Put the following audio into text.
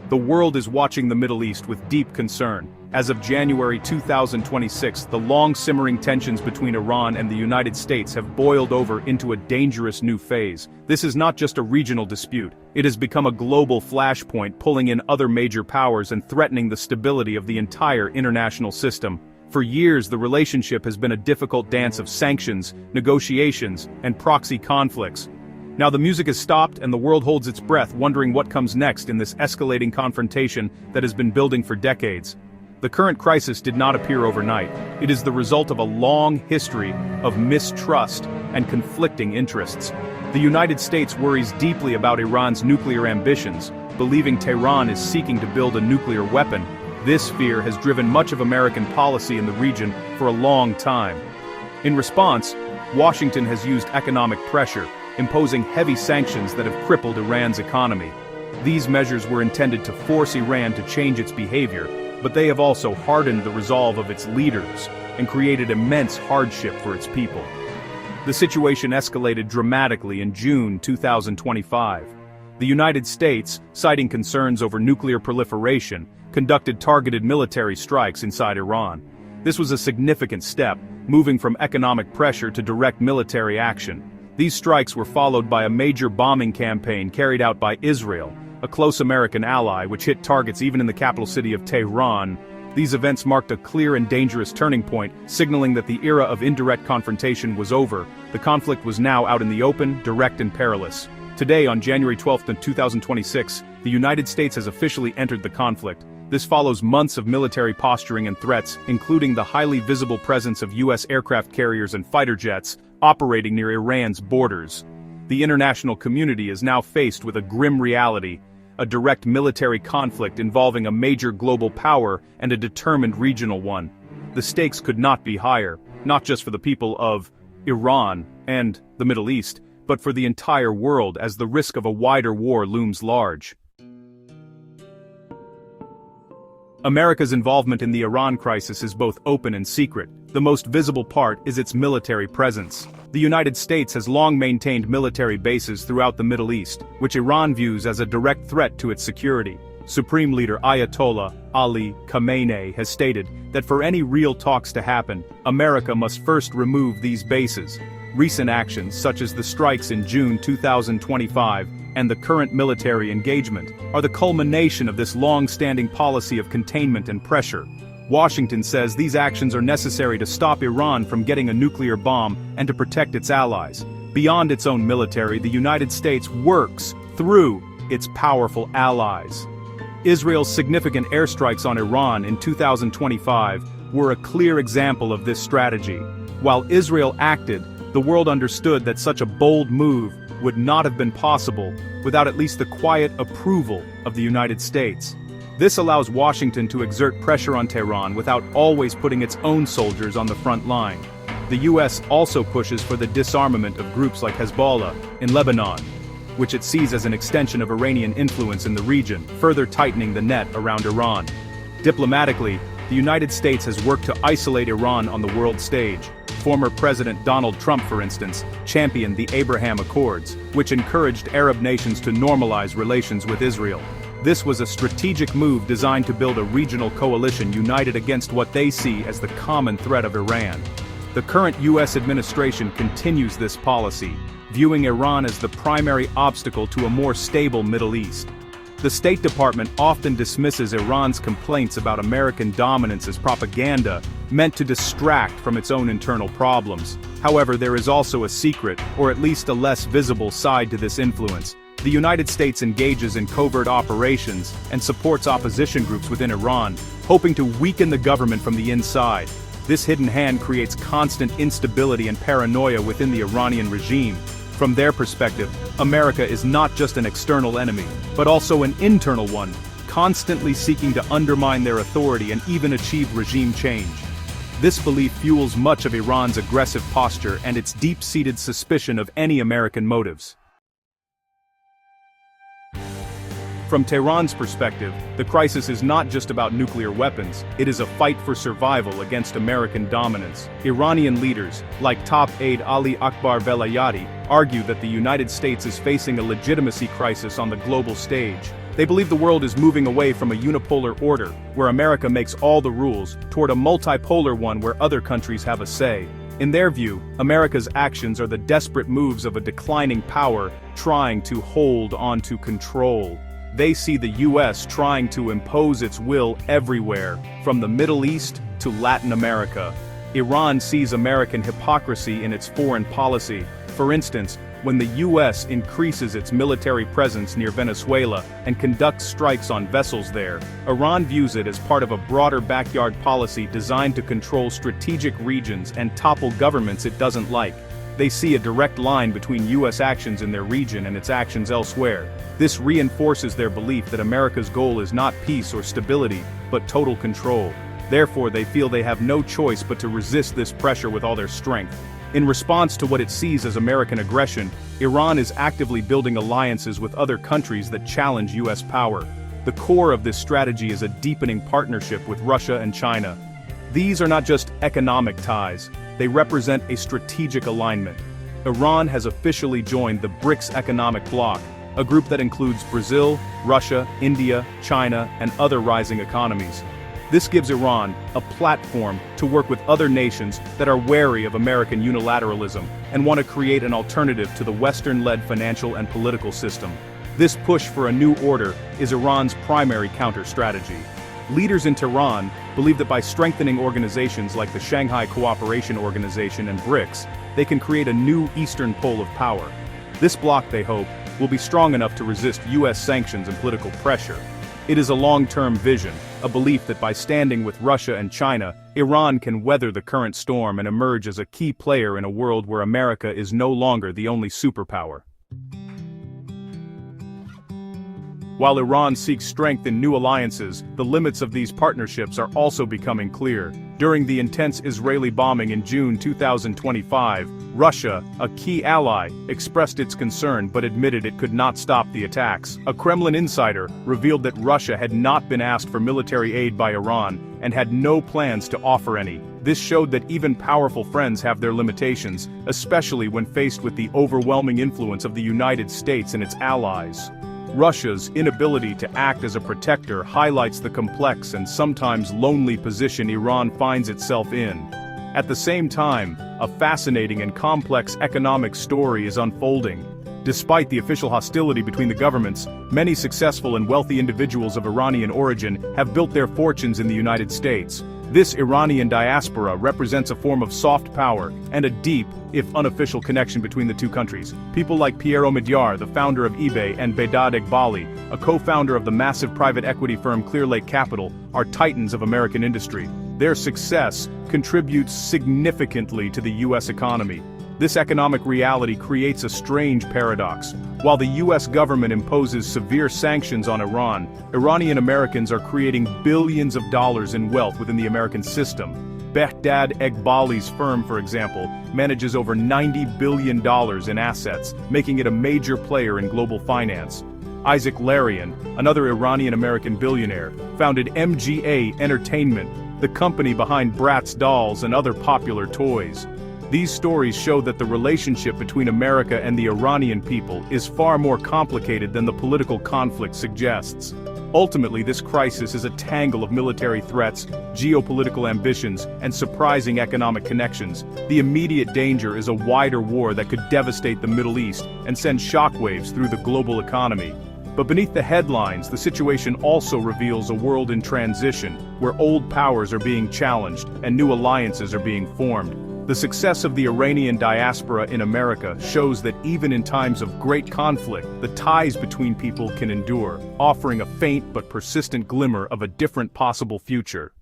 The world is watching the Middle East with deep concern. As of January 2026, the long-simmering tensions between Iran and the United States have boiled over into a dangerous new phase. This is not just a regional dispute. It has become a global flashpoint, pulling in other major powers and threatening the stability of the entire international system. For years, the relationship has been a difficult dance of sanctions, negotiations, and proxy conflicts. Now the music has stopped and the world holds its breath, wondering what comes next in this escalating confrontation that has been building for decades. The current crisis did not appear overnight. It is the result of a long history of mistrust and conflicting interests. The United States worries deeply about Iran's nuclear ambitions, believing Tehran is seeking to build a nuclear weapon. This fear has driven much of American policy in the region for a long time. In response, Washington has used economic pressure, imposing heavy sanctions that have crippled Iran's economy. These measures were intended to force Iran to change its behavior, but they have also hardened the resolve of its leaders and created immense hardship for its people. The situation escalated dramatically in June 2025. The United States, citing concerns over nuclear proliferation, conducted targeted military strikes inside Iran. This was a significant step, moving from economic pressure to direct military action. These strikes were followed by a major bombing campaign carried out by Israel, a close American ally, which hit targets even in the capital city of Tehran. These events marked a clear and dangerous turning point, signaling that the era of indirect confrontation was over. The conflict was now out in the open, direct and perilous. Today, on January 12, 2026, the United States has officially entered the conflict. This follows months of military posturing and threats, including the highly visible presence of U.S. aircraft carriers and fighter jets operating near Iran's borders. The international community is now faced with a grim reality: a direct military conflict involving a major global power and a determined regional one. The stakes could not be higher, not just for the people of Iran and the Middle East, but for the entire world, as the risk of a wider war looms large. America's involvement in the Iran crisis is both open and secret. The most visible part is its military presence. The United States has long maintained military bases throughout the Middle East, which Iran views as a direct threat to its security. Supreme Leader Ayatollah Ali Khamenei has stated that for any real talks to happen, America must first remove these bases. Recent actions, such as the strikes in June 2025, and the current military engagement, are the culmination of this long-standing policy of containment and pressure. Washington says these actions are necessary to stop Iran from getting a nuclear bomb and to protect its allies. Beyond its own military, the United States works through its powerful allies. Israel's significant airstrikes on Iran in 2025 were a clear example of this strategy. While Israel acted, the world understood that such a bold move would not have been possible without at least the quiet approval of the United States. This allows Washington to exert pressure on Tehran without always putting its own soldiers on the front line. The US also pushes for the disarmament of groups like Hezbollah in Lebanon, which it sees as an extension of Iranian influence in the region, further tightening the net around Iran. Diplomatically, the United States has worked to isolate Iran on the world stage. Former President Donald Trump, for instance, championed the Abraham Accords, which encouraged Arab nations to normalize relations with Israel. This was a strategic move designed to build a regional coalition united against what they see as the common threat of Iran. The current U.S. administration continues this policy, viewing Iran as the primary obstacle to a more stable Middle East. The State Department often dismisses Iran's complaints about American dominance as propaganda meant to distract from its own internal problems. However, there is also a secret, or at least a less visible side to this influence. The United States engages in covert operations and supports opposition groups within Iran, hoping to weaken the government from the inside. This hidden hand creates constant instability and paranoia within the Iranian regime. From their perspective, America is not just an external enemy, but also an internal one, constantly seeking to undermine their authority and even achieve regime change. This belief fuels much of Iran's aggressive posture and its deep-seated suspicion of any American motives. From Tehran's perspective, the crisis is not just about nuclear weapons, it is a fight for survival against American dominance. Iranian leaders, like top aide Ali Akbar Velayati, argue that the United States is facing a legitimacy crisis on the global stage. They believe the world is moving away from a unipolar order, where America makes all the rules, toward a multipolar one where other countries have a say. In their view, America's actions are the desperate moves of a declining power trying to hold on to control. They see the US trying to impose its will everywhere, from the Middle East to Latin America. Iran sees American hypocrisy in its foreign policy. For instance, when the US increases its military presence near Venezuela and conducts strikes on vessels there, Iran views it as part of a broader backyard policy designed to control strategic regions and topple governments it doesn't like. They see a direct line between US actions in their region and its actions elsewhere. This reinforces their belief that America's goal is not peace or stability, but total control. Therefore, they feel they have no choice but to resist this pressure with all their strength. In response to what it sees as American aggression, Iran is actively building alliances with other countries that challenge US power. The core of this strategy is a deepening partnership with Russia and China. These are not just economic ties, they represent a strategic alignment. Iran has officially joined the BRICS economic bloc, a group that includes Brazil, Russia, India, China, and other rising economies. This gives Iran a platform to work with other nations that are wary of American unilateralism and want to create an alternative to the Western-led financial and political system. This push for a new order is Iran's primary counter-strategy. Leaders in Tehran believe that by strengthening organizations like the Shanghai Cooperation Organization and BRICS, they can create a new Eastern pole of power. This bloc, they hope, will be strong enough to resist US sanctions and political pressure. It is a long-term vision, a belief that by standing with Russia and China, Iran can weather the current storm and emerge as a key player in a world where America is no longer the only superpower. While Iran seeks strength in new alliances, the limits of these partnerships are also becoming clear. During the intense Israeli bombing in June 2025, Russia, a key ally, expressed its concern but admitted it could not stop the attacks. A Kremlin insider revealed that Russia had not been asked for military aid by Iran and had no plans to offer any. This showed that even powerful friends have their limitations, especially when faced with the overwhelming influence of the United States and its allies. Russia's inability to act as a protector highlights the complex and sometimes lonely position Iran finds itself in. At the same time, a fascinating and complex economic story is unfolding. Despite the official hostility between the governments, many successful and wealthy individuals of Iranian origin have built their fortunes in the United States. This Iranian diaspora represents a form of soft power and a deep, if unofficial, connection between the two countries. People like Pierre Omidyar, the founder of eBay, and Behdad Eghbali, a co-founder of the massive private equity firm Clearlake Capital, are titans of American industry. Their success contributes significantly to the U.S. economy. This economic reality creates a strange paradox. While the U.S. government imposes severe sanctions on Iran, Iranian Americans are creating billions of dollars in wealth within the American system. Behdad Eghbali's firm, for example, manages over $90 billion in assets, making it a major player in global finance. Isaac Larian, another Iranian-American billionaire, founded MGA Entertainment, the company behind Bratz dolls and other popular toys. These stories show that the relationship between America and the Iranian people is far more complicated than the political conflict suggests. Ultimately, this crisis is a tangle of military threats, geopolitical ambitions, and surprising economic connections. The immediate danger is a wider war that could devastate the Middle East and send shockwaves through the global economy. But beneath the headlines, the situation also reveals a world in transition, where old powers are being challenged and new alliances are being formed. The success of the Iranian diaspora in America shows that even in times of great conflict, the ties between people can endure, offering a faint but persistent glimmer of a different possible future.